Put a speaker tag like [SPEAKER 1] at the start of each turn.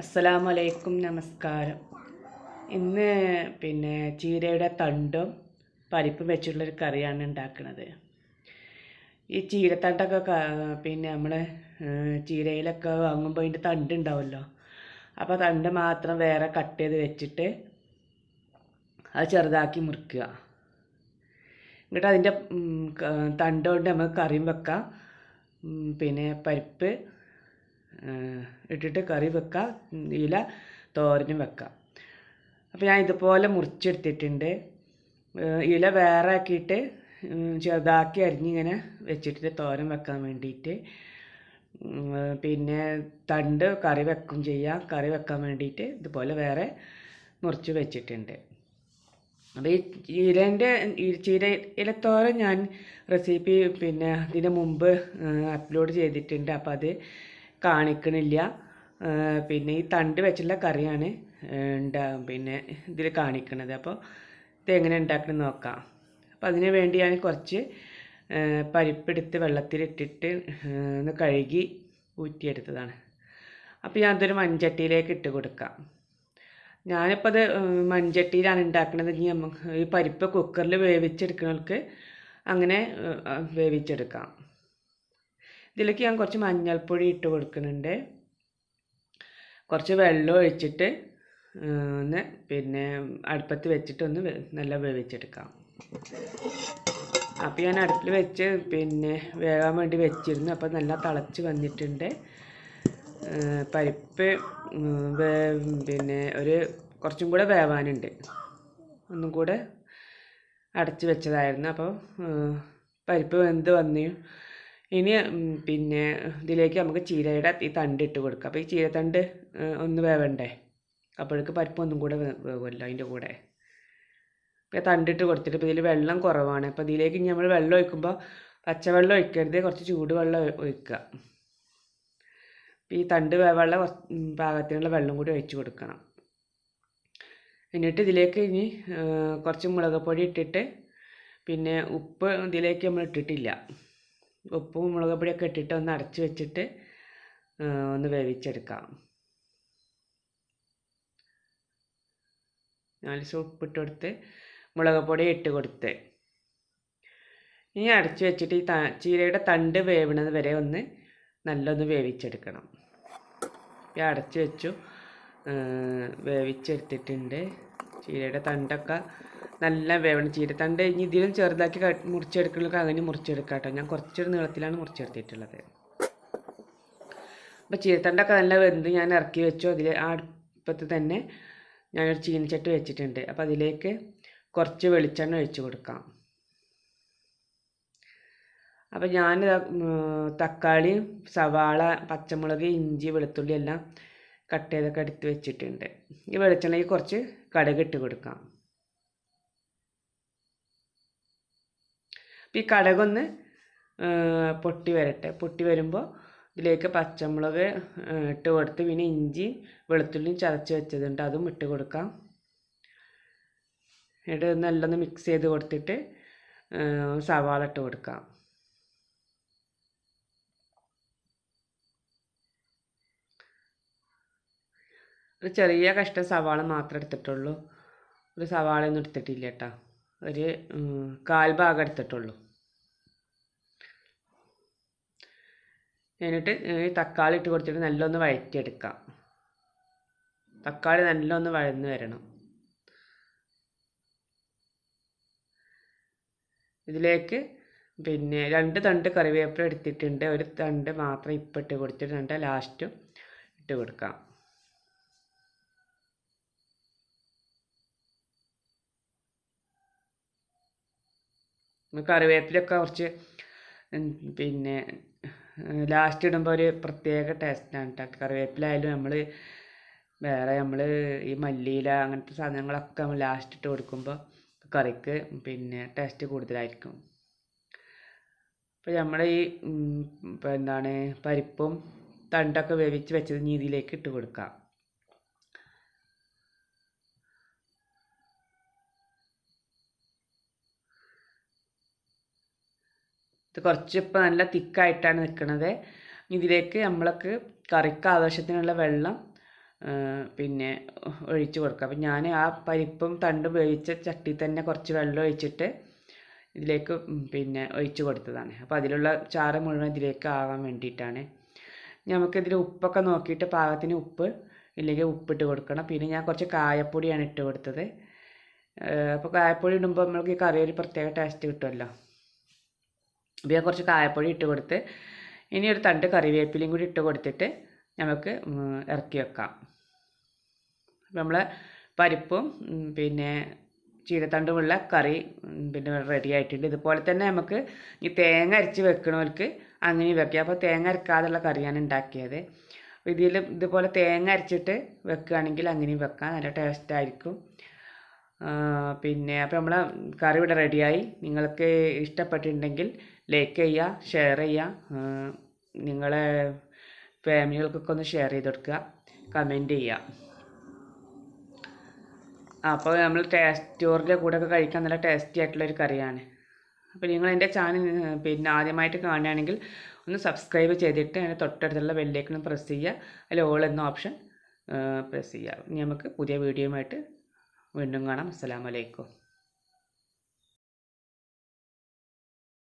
[SPEAKER 1] അസ്സലാമു അലൈക്കും, നമസ്കാരം. ഇന്ന് ചീരയുടെ തണ്ടും പരിപ്പും വെച്ചിട്ടുള്ളൊരു കറിയാണ് ഉണ്ടാക്കുന്നത്. ഈ ചീരത്തണ്ടൊക്കെ നമ്മൾ ചീരയിലൊക്കെ വാങ്ങുമ്പോൾ അതിൻ്റെ തണ്ട് ഉണ്ടാവുമല്ലോ. അപ്പോൾ തണ്ട് മാത്രം വേറെ കട്ട് ചെയ്ത് വെച്ചിട്ട് അത് ചെറുതാക്കി മുറിക്കുക. എന്നിട്ട് അതിൻ്റെ തണ്ട് കൊണ്ട് നമുക്ക് കറിയും വെക്കാം. പരിപ്പ് ഇട്ടിട്ട് കറി വെക്കാം, ഇല തോരനും വെക്കാം. അപ്പോൾ ഞാൻ ഇതുപോലെ മുറിച്ചെടുത്തിട്ടുണ്ട്. ഇല വേറെ ആക്കിയിട്ട് ചെറുതാക്കി അരിഞ്ഞിങ്ങനെ വെച്ചിട്ട് തോരൻ വെക്കാൻ വേണ്ടിയിട്ട്. തണ്ട് കറി വെക്കും ചെയ്യാം. കറി വെക്കാൻ വേണ്ടിയിട്ട് ഇതുപോലെ വേറെ മുറിച്ച് വെച്ചിട്ടുണ്ട്. അപ്പോൾ ഈ ചീര ഇലത്തോരൻ ഞാൻ റെസിപ്പി ഇതിന് മുമ്പ് അപ്ലോഡ് ചെയ്തിട്ടുണ്ട്. അപ്പോൾ അത് കാണിക്കണില്ല. ഈ തണ്ട് വെച്ചുള്ള കറിയാണ് ഇതിൽ കാണിക്കുന്നത്. അപ്പോൾ ഇതെങ്ങനെ ഉണ്ടാക്കണം നോക്കാം. അപ്പോൾ അതിന് വേണ്ടി ഞാൻ കുറച്ച് പരിപ്പെടുത്ത് വെള്ളത്തിലിട്ടിട്ട് ഒന്ന് കഴുകി ഊറ്റിയെടുത്തതാണ്. അപ്പോൾ ഞാൻ അതൊരു മൺചട്ടിയിലേക്ക് ഇട്ട് കൊടുക്കാം. ഞാനിപ്പോൾ അത് മൺചട്ടിയിലാണ് ഉണ്ടാക്കുന്നത്. ഈ പരിപ്പ് കുക്കറിൽ വേവിച്ചെടുക്കുന്നവർക്ക് അങ്ങനെ വേവിച്ചെടുക്കാം. ഇതിലേക്ക് ഞാൻ കുറച്ച് മഞ്ഞൾപ്പൊടി ഇട്ട് കൊടുക്കുന്നുണ്ട്. കുറച്ച് വെള്ളം ഒഴിച്ചിട്ട് ഒന്ന് അടുപ്പത്ത് വെച്ചിട്ട് ഒന്ന് നല്ല വേവിച്ചെടുക്കാം. അപ്പോൾ ഞാൻ അടുപ്പിൽ വെച്ച് വേകാൻ വേണ്ടി വെച്ചിരുന്നു. അപ്പോൾ നല്ല തിളച്ച് വന്നിട്ടുണ്ട്. പരിപ്പ് ഒരു കുറച്ചും കൂടെ വേവാനുണ്ട്. ഒന്നും കൂടെ അടച്ച് വെച്ചതായിരുന്നു. അപ്പോൾ പരിപ്പ് വെന്ത് വന്നു. ഇനി ഇതിലേക്ക് നമുക്ക് ചീരയുടെ ഈ തണ്ട് ഇട്ട് കൊടുക്കാം. അപ്പോൾ ഈ ചീരത്തണ്ട് ഒന്ന് വേവണ്ടേ, അപ്പോഴേക്ക് പരിപ്പ് ഒന്നും കൂടെ വേവുമല്ലോ അതിൻ്റെ കൂടെ. അപ്പോൾ തണ്ടിട്ട് കൊടുത്തിട്ട് ഇപ്പോൾ ഇതിൽ വെള്ളം കുറവാണ്. അപ്പോൾ ഇതിലേക്ക് ഇനി നമ്മൾ വെള്ളം ഒഴിക്കുമ്പോൾ പച്ചവെള്ളം ഒഴിക്കരുത്, കുറച്ച് ചൂടുവെള്ളം ഒഴിക്കുക. അപ്പോൾ ഈ തണ്ട് വേവുള്ള പാകത്തിനുള്ള വെള്ളം കൂടി ഒഴിച്ച് കൊടുക്കണം. എന്നിട്ട് ഇതിലേക്ക് ഇനി കുറച്ച് മുളക് പൊടി ഇട്ടിട്ട് ഉപ്പ് ഇതിലേക്ക് നമ്മൾ ഇട്ടിട്ടില്ല. ഉപ്പും മുളക് പൊടിയൊക്കെ ഇട്ടിട്ട് ഒന്ന് അടച്ച് വെച്ചിട്ട് ഒന്ന് വേവിച്ചെടുക്കാം. 4 ഉപ്പിട്ട് കൊടുത്ത് മുളക് പൊടി ഇട്ട് കൊടുത്ത് ഇനി അടച്ച് വെച്ചിട്ട് ഈ ചീരയുടെ തണ്ട് വേവണത് വരെ ഒന്ന് നല്ലൊന്ന് വേവിച്ചെടുക്കണം. അടച്ച് വെച്ചു, വേവിച്ചെടുത്തിട്ടുണ്ട്. ചീരയുടെ തണ്ടൊക്കെ നല്ല വേവണം. ചീരത്തണ്ട് ഇനി ഇതിലും ചെറുതാക്കി മുറിച്ചെടുക്കണമെങ്കിൽ അങ്ങനെ മുറിച്ചെടുക്കാം കേട്ടോ. ഞാൻ കുറച്ചൊരു നീളത്തിലാണ് മുറിച്ചെടുത്തിട്ടുള്ളത്. അപ്പോൾ ചീരത്തണ്ടൊക്കെ നല്ല വെന്ത് ഞാൻ ഇറക്കി വെച്ചു. അതിൽ ആ അടുപ്പത്ത് തന്നെ ഞാനൊരു ചീനച്ചട്ടി വെച്ചിട്ടുണ്ട്. അപ്പോൾ അതിലേക്ക് കുറച്ച് വെളിച്ചെണ്ണ ഒഴിച്ച് കൊടുക്കാം. അപ്പോൾ ഞാൻ തക്കാളി, സവാള, പച്ചമുളക്, ഇഞ്ചി, വെളുത്തുള്ളി എല്ലാം കട്ട് ചെയ്തൊക്കെ എടുത്ത് വെച്ചിട്ടുണ്ട്. ഈ വെളിച്ചെണ്ണയ്ക്ക് കുറച്ച് കടുക് ഇട്ട് കൊടുക്കാം. അപ്പോൾ ഈ കടുകൊന്ന് പൊട്ടി വരട്ടെ. പൊട്ടി വരുമ്പോൾ ഇതിലേക്ക് പച്ചമുളക് ഇട്ട് കൊടുത്ത് ഇഞ്ചി വെളുത്തുള്ളിയും ചതച്ച് വെച്ചതുണ്ട്, അതും ഇട്ട് കൊടുക്കാം. എന്നിട്ട് നല്ലൊന്ന് മിക്സ് ചെയ്ത് കൊടുത്തിട്ട് സവാള ഇട്ട് കൊടുക്കാം. ഒരു ചെറിയ കഷ്ണം സവാള മാത്രമേ എടുത്തിട്ടുള്ളൂ. ഒരു സവാളയൊന്നും എടുത്തിട്ടില്ല കേട്ടോ. ഒരു 1/4 ഭാഗം എടുത്തിട്ടുള്ളൂ. എന്നിട്ട് തക്കാളി ഇട്ട് കൊടുത്തിട്ട് നല്ലൊന്ന് വഴറ്റിയെടുക്കാം. തക്കാളി നല്ലൊന്ന് വഴന്ന് വരണം. ഇതിലേക്ക് 2 തണ്ട് കറിവേപ്പില എടുത്തിട്ടുണ്ട്. ഒരു തണ്ട് മാത്രം ഇപ്പം ഇട്ട് കൊടുത്തിട്ട് 2 ലാസ്റ്റും ഇട്ട് കൊടുക്കാം. കറിവേപ്പിലൊക്കെ കുറച്ച് ലാസ്റ്റ് ഇടുമ്പോൾ ഒരു പ്രത്യേക ടേസ്റ്റാണ് കേട്ടോ. കറിവേപ്പില ആയാലും നമ്മൾ ഈ മല്ലിയില അങ്ങനത്തെ സാധനങ്ങളൊക്കെ നമ്മൾ ലാസ്റ്റ് ഇട്ട് കൊടുക്കുമ്പോൾ കറിക്ക് ടേസ്റ്റ് കൂടുതലായിരിക്കും. അപ്പോൾ നമ്മൾ ഈ പരിപ്പും തണ്ടൊക്കെ വേവിച്ച് വെച്ചത് ഇതിലേക്ക് ഇട്ട് കൊടുക്കാം. ഇത് കുറച്ച് ഇപ്പോൾ നല്ല തിക്കായിട്ടാണ് നിൽക്കുന്നത്. ഇതിലേക്ക് നമ്മൾക്ക് കറിക്ക് ആവശ്യത്തിനുള്ള വെള്ളം പിന്നെ ഒഴിച്ച് കൊടുക്കുക. അപ്പം ഞാൻ ആ പരിപ്പും തണ്ടും വേവിച്ച ചട്ടി തന്നെ കുറച്ച് വെള്ളം ഒഴിച്ചിട്ട് ഇതിലേക്ക് പിന്നെ ഒഴിച്ച് കൊടുത്തതാണ്. അപ്പോൾ അതിലുള്ള ചാറ് മുഴുവൻ ഇതിലേക്ക് ആവാൻ വേണ്ടിയിട്ടാണ്. നമുക്കിതിൽ ഉപ്പൊക്കെ നോക്കിയിട്ട് പാകത്തിന് ഉപ്പ് ഇല്ലെങ്കിൽ ഉപ്പിട്ട് കൊടുക്കണം. പിന്നെ ഞാൻ കുറച്ച് കായപ്പൊടിയാണ് ഇട്ട് കൊടുത്തത്. അപ്പോൾ കായപ്പൊടി ഇടുമ്പോൾ നമ്മൾക്ക് ഈ കറി ഒരു പ്രത്യേക ടേസ്റ്റ് കിട്ടുമല്ലോ. അപ്പോൾ ഞാൻ കുറച്ച് കായപ്പൊടി ഇട്ട് കൊടുത്ത് ഇനി ഒരു തണ്ട് കറിവേപ്പിലയും കൂടി ഇട്ട് കൊടുത്തിട്ട് നമുക്ക് ഇറക്കി വെക്കാം. അപ്പോൾ നമ്മൾ പരിപ്പും പിന്നെ ചീരത്തണ്ടുമുള്ള കറി പിന്നെ റെഡി ആയിട്ടുണ്ട്. ഇതുപോലെ തന്നെ നമുക്ക് ഈ തേങ്ങ അരച്ച് വെക്കണവർക്ക് അങ്ങനെ വെക്കുക. അപ്പോൾ തേങ്ങ അരക്കാതുള്ള കറിയാണ് ഉണ്ടാക്കിയത്. ഇതിൽ ഇതുപോലെ തേങ്ങ അരച്ചിട്ട് വെക്കുകയാണെങ്കിൽ അങ്ങനെയും വെക്കാം, നല്ല ടേസ്റ്റായിരിക്കും. പിന്നെ അപ്പോൾ നമ്മളെ കറി ഇവിടെ റെഡിയായി. നിങ്ങൾക്ക് ഇഷ്ടപ്പെട്ടിട്ടുണ്ടെങ്കിൽ ലൈക്ക് ചെയ്യുക, ഷെയർ ചെയ്യുക, നിങ്ങളെ ഫാമിലികൾക്കൊക്കെ ഒന്ന് ഷെയർ ചെയ്ത് കൊടുക്കുക, കമൻറ്റ് ചെയ്യുക. അപ്പോൾ നമ്മൾ ചോറിൻ്റെ കൂടെ ഒക്കെ കഴിക്കാൻ നല്ല ടേസ്റ്റി ആയിട്ടുള്ളൊരു കറിയാണ്. അപ്പോൾ നിങ്ങൾ എൻ്റെ ചാനൽ പിന്നെ ആദ്യമായിട്ട് കാണുകയാണെങ്കിൽ ഒന്ന് സബ്സ്ക്രൈബ് ചെയ്തിട്ട് അതിന് തൊട്ടടുത്തുള്ള ബെല്ലൈക്കൺ പ്രസ് ചെയ്യുക, അതിൽ ഓൾ എന്ന ഓപ്ഷൻ പ്രസ് ചെയ്യുക. ഇനി നമുക്ക് പുതിയ വീഡിയോയുമായിട്ട് വീണ്ടും കാണാം. അസ്സലാമു അലൈക്കും.